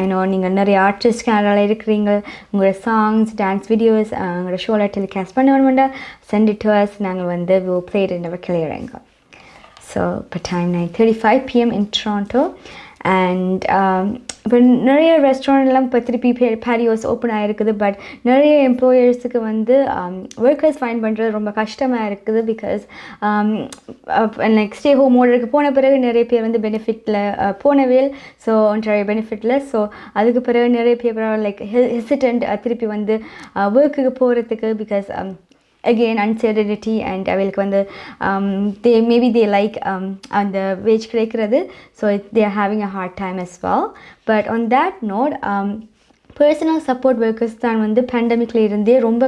Speaker 1: I know நீங்கள் நிறைய ஆர்டிஸ்ட் கேனடாவில் இருக்கிறீங்க, உங்களோட சாங்ஸ் டான்ஸ் வீடியோஸ் உங்களோட ஷோவில் டெலிகாஸ்ட் பண்ண வேணுமெண்டா சென்ட் இட் டு அஸ். நாங்கள் வந்து will play it in our clearing. So இப்போ time 9:35 PM in Toronto. And இப்போ நிறைய ரெஸ்டாரண்ட்லாம் இப்போ திருப்பி பேரியோஸ் ஓப்பன் ஆகிருக்குது. பட் நிறைய எம்ப்ளாயர்ஸுக்கு வந்து ஒர்க்கர்ஸ் ஃபைண்ட் பண்ணுறது ரொம்ப கஷ்டமாக இருக்குது. பிகாஸ் ஸ்டே ஹோம் ஆர்டருக்கு போன பிறகு நிறைய பேர் வந்து பெனிஃபிட்டில் போனவே, ஸோ நிறைய பெனிஃபிட்டில். ஸோ அதுக்கு பிறகு நிறைய பேர் லைக் ஹெசிடென்ட் திருப்பி வந்து ஒர்க்குக்கு போகிறதுக்கு. பிகாஸ் again uncertainty, and அவங்களுக்கு வந்து they like அந்த வேஜ் கிடைக்கிறது. So they are having a hard time as well. But on that note, personal support workers தான் வந்து பேண்டமிக்கில் இருந்தே ரொம்ப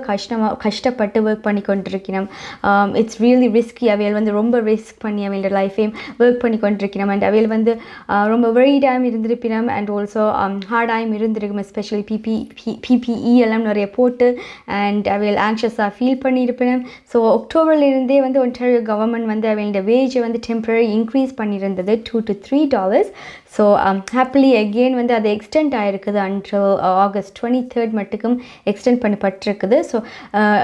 Speaker 1: கஷ்டப்பட்டு ஒர்க் பண்ணி கொண்டிருக்கணும். It's really risky. அவையில் வந்து ரொம்ப ரிஸ்க் பண்ணி அவையோட லைஃபையும் ஒர்க் பண்ணி கொண்டிருக்கணும். அண்ட் அவையில் வந்து ரொம்ப வெரிடாயும் இருந்திருப்பினோம், அண்ட் ஆல்சோ ஹார்டாயும் இருந்திருக்கும். எஸ்பெஷலி PPE எல்லாம் நிறைய போட்டு அண்ட் அவையில் ஆங்ஷியஸாக ஃபீல் பண்ணியிருப்பினோம். ஸோ அக்டோபர்லேருந்தே வந்து ஒன்டாரியோ கவர்மெண்ட் வந்து அவையோட வேஜை வந்து டெம்பரரி இன்க்ரீஸ் பண்ணியிருந்தது $2 to $3. ஸோ ஹாப்பிலி அகெயின் வந்து அது எக்ஸ்டெண்ட் ஆகிருக்குது அன்டில் August 23rd மட்டுக்கும் எக்ஸ்டெண்ட் பண்ணப்பட்டிருக்குது. ஸோ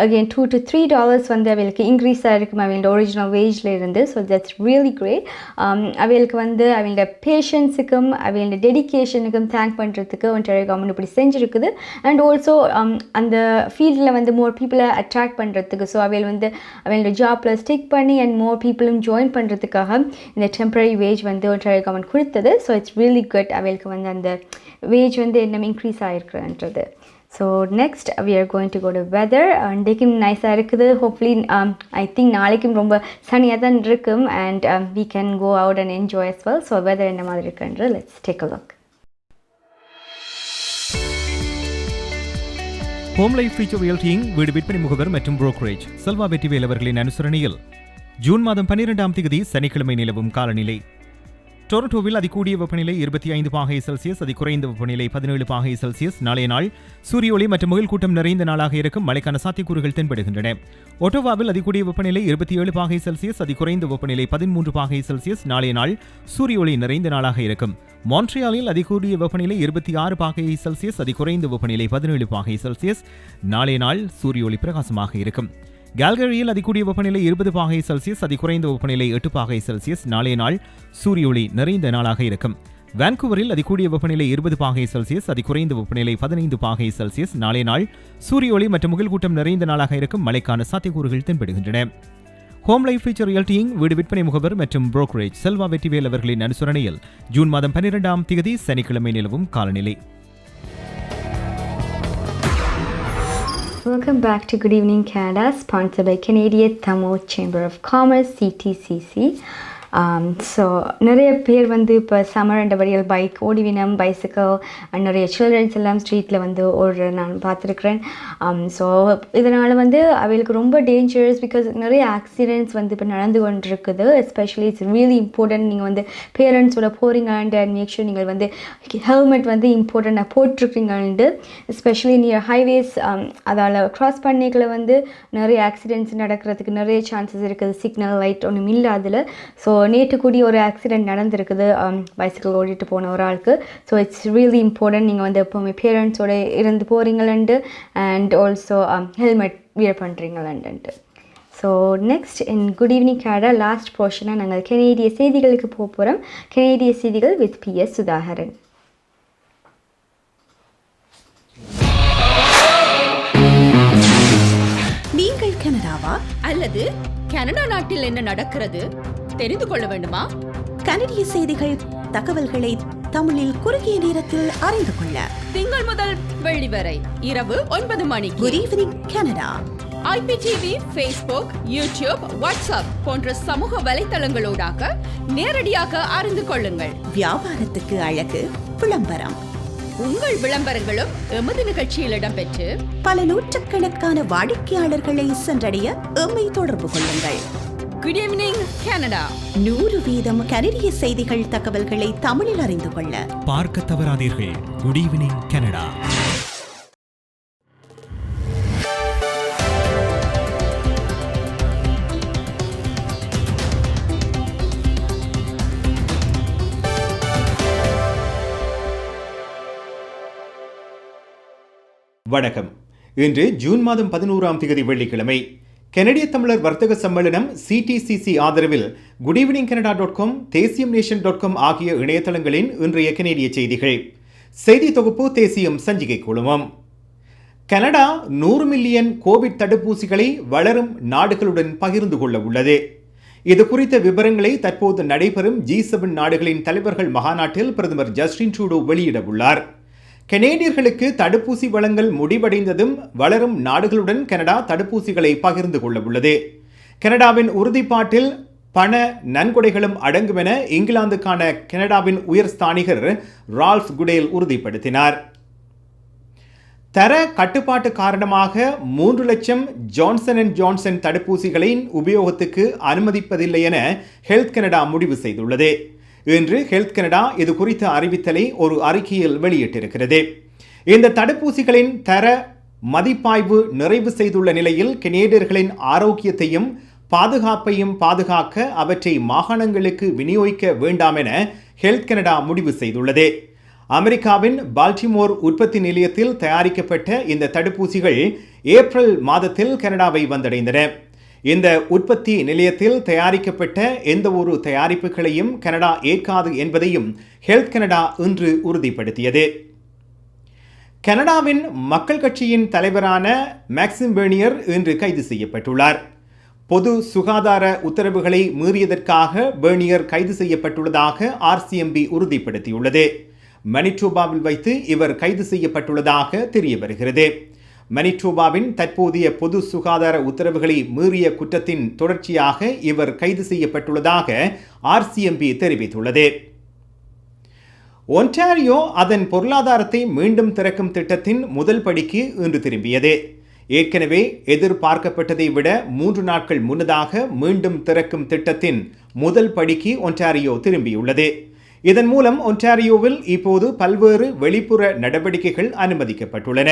Speaker 1: அகெயின் $2 to $3 வந்து அவைகளுக்கு இன்க்ரீஸ் ஆகிருக்கும் அவையோட ஒரிஜினல் வேஜில் இருந்து. So that's really great. அவைகளுக்கு வந்து அவையோட பேஷன்ஸுக்கும் அவையோட டெடிக்கேஷனுக்கும் தேங்க் பண்ணுறதுக்கு ஒன்டாரியோ கவர்மெண்ட் இப்படி செஞ்சுருக்குது. அண்ட் ஆல்சோ அந்த ஃபீல்டில் வந்து மோர் பீப்புளை அட்ராக்ட் பண்ணுறதுக்கு, ஸோ அவையில் வந்து அவையோட ஜாப்பில் ஸ்டிக் பண்ணி அண்ட் மோர் பீப்புளும் ஜாயின் பண்ணுறதுக்காக இந்த டெம்பரரி வேஜ் வந்து ஒன்டாரியோ கவர்மெண்ட் கொடுத்தது. So it's really good. அவைகளுக்கு வந்து அந்த வேஜ் வந்து இன்னும் இன்க்ரீஸ் ஆகிருக்குன்றது. So next we are going to go to weather. இன்றைக்கும் நைஸாக இருக்குது. ஹோப்ஃபுல்லி ஐ திங்க் நாளைக்கும் ரொம்ப சனியாக தான் இருக்கும் and we can go out and enjoy as well. So weather என்ன மாதிரி இருக்குன்ற let's take a look.
Speaker 10: Home life future ரியல்டியின் வீடு விற்பனை முகவர் மற்றும் புரோக்கரேஜ் செல்வா வெற்றிவேல் அவர்களின் அனுசரணையில் ஜூன் மாதம் 12ஆம் தேதி சனிக்கிழமை நிலவும் காலநிலை. டொரண்டோவில் அதிகூடிய வெப்பநிலை 25°C, அதி குறைந்த வெப்பநிலை 17°C. நாளைய நாள் சூரிய ஒளி மற்றும் முகில் கூட்டம் நிறைந்த நாளாக இருக்கும். மழைக்கான சாத்தியக்கூறுகள் தென்படுகின்றன. ஒட்டோவாவில் அதிகூடிய வெப்பநிலை 27°C, அதி குறைந்த வெப்பநிலை 13°C. நாளைய நாள் சூரிய ஒளி நிறைந்த நாளாக இருக்கும். மான்ட்ரியாலில் அதிகூடிய வெப்பநிலை 26°C, அதி குறைந்த வெப்பநிலை 17°C. நாளைய நாள் சூரிய ஒளி பிரகாசமாக இருக்கும். கால்கரியில் அதிகூடிய வெப்பநிலை 20°C, அதி குறைந்த வெப்பநிலை 8°C. நாளைய நாள் சூரிய ஒளி நிறைந்த நாளாக இருக்கும். வான்கூவரில் அதிகூடிய வெப்பநிலை 20°C, அதி குறைந்த வெப்பநிலை 15°C. நாளைய நாள் சூரிய ஒளி மற்றும் முகில் கூட்டம் நிறைந்த நாளாக இருக்கும். மழைக்கான சாத்தியக்கூறுகள் தென்படுகின்றன. ஹோம் லைஃப் ஃபியூச்சர் ரியல்டியின் வீடு விற்பனை முகவர் மற்றும் புரோக்கரேஜ் செல்வா வெற்றிவேல் அவர்களின் அனுசரணையில் ஜூன் மாதம் 12ஆம் தேதி சனிக்கிழமை நிலவும் காலநிலை.
Speaker 1: Welcome back to Good Evening Canada, sponsored by Canadian Tamil Chamber of Commerce, CTCC. So நிறைய பேர் வந்து இப்போ சம்மர் அண்டபடியில் பைக் ஓடிவினம் பைசிக்கல் நிறைய சில்ட்ரன்ஸ் எல்லாம் ஸ்ட்ரீட்டில் வந்து நான் பார்த்துருக்குறேன். ஸோ இதனால் வந்து அவைகளுக்கு ரொம்ப டேஞ்சரஸ் பிகாஸ் நிறைய ஆக்சிடென்ட்ஸ் வந்து இப்போ நடந்து கொண்டிருக்குது. Especially it's really important. நீங்கள் வந்து பேரண்ட்ஸோட போகிறீங்க அண்ட் மேக் ஷூர் நீங்கள் வந்து ஹெல்மெட் வந்து இம்பார்ட்டண்ட்டாக போட்டிருக்கீங்கன்ட்டு. எஸ்பெஷலி நியர் ஹைவேஸ் அதால் க்ராஸ் பண்ணிக்கல வந்து நிறைய ஆக்சிடென்ட்ஸ் நடக்கிறதுக்கு நிறைய சான்சஸ் இருக்குது. சிக்னல் லைட் ஒன்றும் இல்லை அதில். ஸோ நேற்று கூடி ஒரு ஆக்சிடெண்ட் நடந்திருக்குது பைசிக்கிள் ஓடிட்டு போன ஒரு ஆளுக்கு. ஸோ இட்ஸ் ரியலி இம்பார்ட்டன்ட் நீங்கள் வந்து எப்போவுமே பேரண்ட்ஸோட இருந்து போகிறீங்களன்ட்டு அண்ட் ஆல்சோ ஹெல்மெட் வியர் பண்ணுறீங்களன்ட்டு. So next in good evening Canada last போர்ஷனாக நாங்கள் கனேடிய செய்திகளுக்கு போக போகிறோம். கனேடிய செய்திகள் வித் PS சுதாகரன்.
Speaker 11: நீங்கள் கனடாவா அல்லது கனடா நாட்டில் என்ன நடக்கிறது தெரிந்து கொள்ள வேண்டுமா? கனடிய செய்திகள் தகவல்களை தமிழில் குறுகிய நேரத்தில் அறிந்து கொள்ள திங்கள் முதல் வெள்ளி வரை இரவு 9 மணிக்கு good evening Canada IPTV, Facebook, YouTube, WhatsApp போன்ற சமூக வலைத்தளங்களோடாக நேரடியாக அறிந்து கொள்ளுங்கள். வியாபாரத்துக்கு அழகு விளம்பரம். உங்கள் விளம்பரங்களும் எமது நிகழ்ச்சியில் இடம்பெற்று பல நூற்றுக்கணக்கான வாடிக்கையாளர்களை சென்றடைய எம்மை தொடர்பு கொள்ளுங்கள். குட் ஈவினிங் கனடா 100% கனடிய செய்திகள் தகவல்களை தமிழில் அறிந்து கொள்ள
Speaker 10: பார்க்க தவறாதீர்கள். Good evening Canada. வணக்கம். இன்று ஜூன் மாதம் 11ஆம் தேதி வெள்ளிக்கிழமை. கனடிய தமிழர் வர்த்தக சம்மேளனம் CTCC ஆதரவில் goodevningcanada.com, தேசியம்நேஷன்.com ஆகிய இணையதளங்களின் இன்றைய கனேடிய செய்திகள். செய்தி தொகுப்பு தேசியம் சஞ்சிகை குழுமம். கனடா 100 மில்லியன் கோவிட் தடுப்பூசிகளை வளரும் நாடுகளுடன் பகிர்ந்து கொள்ள உள்ளது. இது குறித்த விவரங்களை தற்போது நடைபெறும் G7 நாடுகளின் தலைவர்கள் மகாநாட்டில் பிரதமர் ஜஸ்டின் ட்ரூடோ வெளியிட உள்ளார். கனேடியர்களுக்கு தடுப்பூசி வழங்கல் முடிவடைந்ததும் வளரும் நாடுகளுடன் கனடா தடுப்பூசிகளை பகிர்ந்து கொள்ள உள்ளது. கனடாவின் உறுதிப்பாட்டில் பண நன்கொடைகளும் அடங்கும் என இங்கிலாந்துக்கான கனடாவின் உயர் ஸ்தானிகர் ரால்ஃப் குடேல் உறுதிப்படுத்தினார். தர கட்டுப்பாட்டு காரணமாக 3 லட்சம் ஜான்சன் அண்ட் ஜான்சன் தடுப்பூசிகளின் உபயோகத்துக்கு அனுமதிப்பதில்லை என ஹெல்த் கனடா முடிவு செய்துள்ளது. இன்று ஹெல்த் கனடா இது குறித்த அறிவித்தலை ஒரு அறிக்கையில் வெளியிட்டிருக்கிறது. இந்த தடுப்பூசிகளின் தர மதிப்பாய்வு நிறைவு செய்துள்ள நிலையில் கனேடியர்களின் ஆரோக்கியத்தையும் பாதுகாப்பையும் பாதுகாக்க அவற்றை மாகாணங்களுக்கு விநியோகிக்க வேண்டாம் என ஹெல்த் கனடா முடிவு செய்துள்ளது. அமெரிக்காவின் பால்டிமோர் உற்பத்தி நிலையத்தில் தயாரிக்கப்பட்ட இந்த தடுப்பூசிகள் ஏப்ரல் மாதத்தில் கனடாவை வந்தடைந்தன. இந்த உற்பத்தி நிலையத்தில் தயாரிக்கப்பட்ட எந்த ஒரு தயாரிப்புகளையும் கனடா ஏற்காது என்பதையும் ஹெல்த் கனடா இன்று உறுதிப்படுத்தியது. கனடாவின் மக்கள் கட்சியின் தலைவரான மேக்சிம் பெர்னியர் இன்று கைது செய்யப்பட்டுள்ளார். பொது சுகாதார உத்தரவுகளை மீறியதற்காக பெர்னியர் கைது செய்யப்பட்டுள்ளதாக RCMP உறுதிப்படுத்தியுள்ளது. மனிடோபாவில் வைத்து இவர் கைது செய்யப்பட்டுள்ளதாக தெரிய வருகிறது. மனிடோபாவின் தற்போதைய பொது சுகாதார உத்தரவுகளை மீறிய குற்றத்தின் தொடர்ச்சியாக இவர் கைது செய்யப்பட்டுள்ளதாக RCMP தெரிவித்துள்ளது. ஒன்டாரியோ அதன் பொருளாதாரத்தை மீண்டும் திறக்கும் திட்டத்தின் முதல் படிக்கு இன்று திரும்பியது. ஏற்கனவே எதிர்பார்க்கப்பட்டதை விட 3 நாட்கள் முன்னதாக மீண்டும் திறக்கும் திட்டத்தின் முதல் படிக்கு ஒன்டாரியோ திரும்பியுள்ளது. இதன் மூலம் ஒன்டாரியோவில் இப்போது பல்வேறு வெளிப்புற நடவடிக்கைகள் அனுமதிக்கப்பட்டுள்ளன.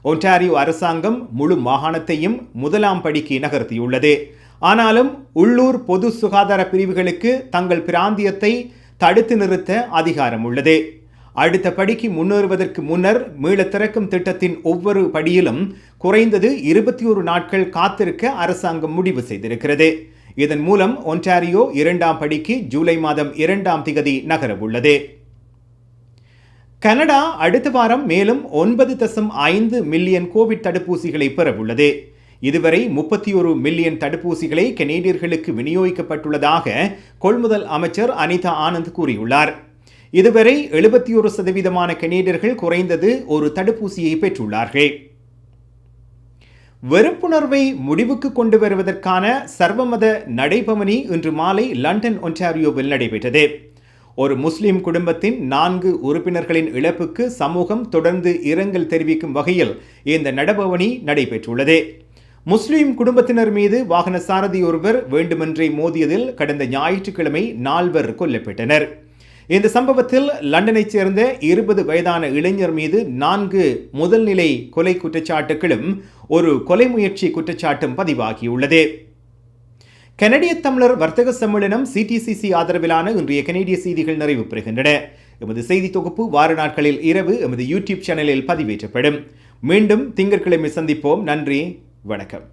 Speaker 10: ஒன்டாரியோ அரசாங்கம் முழு மாகாணத்தையும் முதலாம் படிக்கு நகர்த்தியுள்ளது. ஆனாலும் உள்ளூர் பொது சுகாதார பிரிவுகளுக்கு தங்கள் பிராந்தியத்தை தடுத்து நிறுத்த அதிகாரம் உள்ளது. அடுத்த படிக்கு முன்னேறுவதற்கு முன்னர் மீள திறக்கும் திட்டத்தின் ஒவ்வொரு படியிலும் குறைந்தது 21 நாட்கள் காத்திருக்க அரசாங்கம் முடிவு செய்திருக்கிறது. இதன் மூலம் ஒன்டாரியோ 2ஆம் படிக்கு ஜூலை மாதம் 2ஆம் திகதி நகரவுள்ளது. கனடா அடுத்த வாரம் மேலும் 9.5 மில்லியன் கோவிட் தடுப்பூசிகளை பெறவுள்ளது. இதுவரை 31 மில்லியன் தடுப்பூசிகளை கனேடியர்களுக்கு விநியோகிக்கப்பட்டுள்ளதாக கொள்முதல் அமைச்சர் அனிதா ஆனந்த் கூறியுள்ளார். இதுவரை 71% கனேடியர்கள் குறைந்தது ஒரு தடுப்பூசியை பெற்றுள்ளார்கள். வெறுப்புணர்வை முடிவுக்கு கொண்டு வருவதற்கான சர்வமத நடைபவனி இன்று மாலை லண்டன் ஒன்டாரியோவில் நடைபெற்றது. ஒரு முஸ்லிம் குடும்பத்தின் 4 உறுப்பினர்களின் இழப்புக்கு சமூகம் தொடர்ந்து இரங்கல் தெரிவிக்கும் வகையில் இந்த நடைபவனி நடைபெற்றுள்ளது. முஸ்லிம் குடும்பத்தினர் மீது வாகன சாரதி ஒருவர் வேண்டுமென்றே மோதியதில் கடந்த ஞாயிற்றுக்கிழமை 4 கொல்லப்பட்டனர். இந்த சம்பவத்தில் லண்டனைச் சேர்ந்த 20 வயதான இளைஞர் மீது 4 முதல்நிலை கொலை குற்றச்சாட்டுகளும் ஒரு கொலை முயற்சி குற்றச்சாட்டும் பதிவாகியுள்ளது. கனடிய தமிழர் வர்த்தக சம்மேளனம் CTCC ஆதரவிலான இன்றைய கனேடிய செய்திகள் நிறைவு பெறுகின்றன. எமது செய்தி தொகுப்பு வார நாட்களில் இரவு எமது யூடியூப் சேனலில் பதிவேற்றப்படும். மீண்டும் திங்கட்கிழமை சந்திப்போம். நன்றி, வணக்கம்.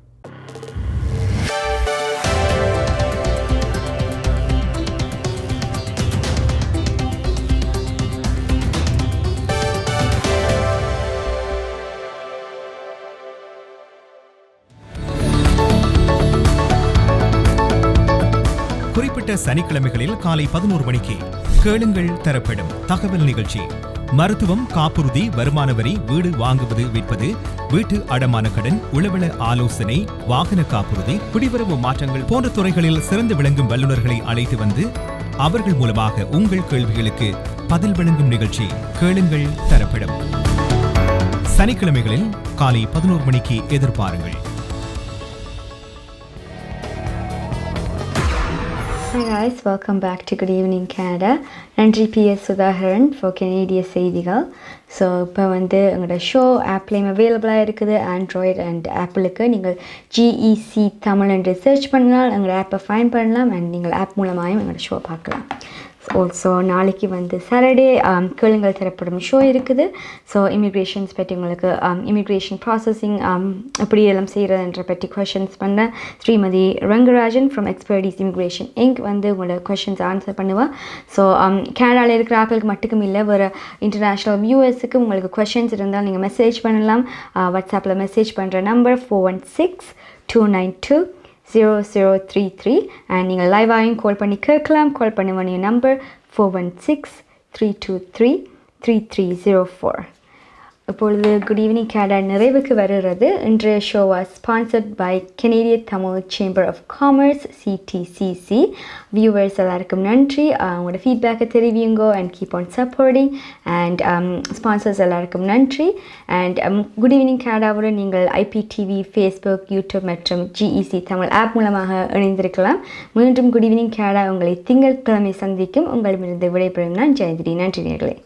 Speaker 9: குறிப்பிட்ட சனிக்கிழமைகளில் காலை 11 மணிக்கு கேளுங்கள் தரப்படும் தகவல் நிகழ்ச்சி. மருத்துவம், காப்புறுதி, வருமான வரி, வீடு வாங்குவது விற்பது, வீட்டு அடமான கடன், உளவள ஆலோசனை, வாகன காப்புறுதி, குடிவரவு மாற்றங்கள் போன்ற துறைகளில் சிறந்து விளங்கும் வல்லுநர்களை அழைத்து வந்து அவர்கள் மூலமாக உங்கள் கேள்விகளுக்கு பதில் வழங்கும் நிகழ்ச்சி கேளுங்கள் தரப்படும். சனிக்கிழமைகளில் காலை 11 மணிக்கு எதிர்பாருங்கள்.
Speaker 1: Hi guys, welcome back to Good Evening Canada. நன்றி PS சுதாகரன் for கனேடிய செய்திகள். ஸோ இப்போ வந்து எங்களோட ஷோ ஆப்லேயும் அவைலபிளாக இருக்குது. ஆண்ட்ராய்டு அண்ட் ஆப்பிளுக்கு நீங்கள் GEC தமிழ் என்று சர்ச் பண்ணலாம், எங்களோட ஆப்பை ஃபைன் பண்ணலாம் அண்ட் நீங்கள் ஆப் மூலமாகவும் எங்களோட ஷோ பார்க்கலாம். ஆல்சோ நாளைக்கு வந்து சாட்டர்டே கேளுங்கள் தரப்படும் ஷோ இருக்குது. ஸோ இமிக்ரேஷன்ஸ் பற்றி உங்களுக்கு இமிக்ரேஷன் ப்ராசஸிங் எப்படி எல்லாம் செய்கிறதுன்ற பற்றி கொஷின்ஸ் பண்ண Shrimati Rangarajan from Expertise Immigration Inc வந்து உங்களோட கொஷின்ஸ் ஆன்சர் பண்ணுவேன். ஸோ கனடாவில் இருக்கிற ஆட்களுக்கு மட்டும் இல்லை, வேறு இன்டர்நேஷ்னல் வியூவர்ஸுக்கு உங்களுக்கு கொஷின்ஸ் இருந்தால் நீங்கள் மெசேஜ் பண்ணலாம். வாட்ஸ்அப்பில் மெசேஜ் பண்ணுற நம்பர் 416-292-0033 அண்ட் நீங்கள் லைவாகவும் கால் பண்ணி கேட்கலாம். கால் பண்ண வேண்டிய நம்பர் 416-323-3304. இப்பொழுது குட் ஈவினிங் கேனடா நிறைவுக்கு வருகிறது. இன்றைய ஷோ வாஸ் ஸ்பான்சர்ட் பை கனேடிய Tamil chamber of commerce CTCC. Viewers எல்லாருக்கும் நன்றி. உங்களோட ஃபீட்பேக்கை தெரிவியுங்கோ and keep on supporting and sponsors எல்லாருக்கும் நன்றி. அண்ட் குட் ஈவினிங் கேனடாவோடு நீங்கள் IPTV, ஃபேஸ்புக், யூடியூப் மற்றும் GEC தமிழ் ஆப் மூலமாக இணைந்திருக்கலாம். மீண்டும் குட் ஈவினிங் கேனடா உங்களை திங்கட்கிழமை சந்திக்கும். உங்களிடமிருந்து விடைபெறும் நான் ஜெயந்திரி. நன்றி நேயர்களே.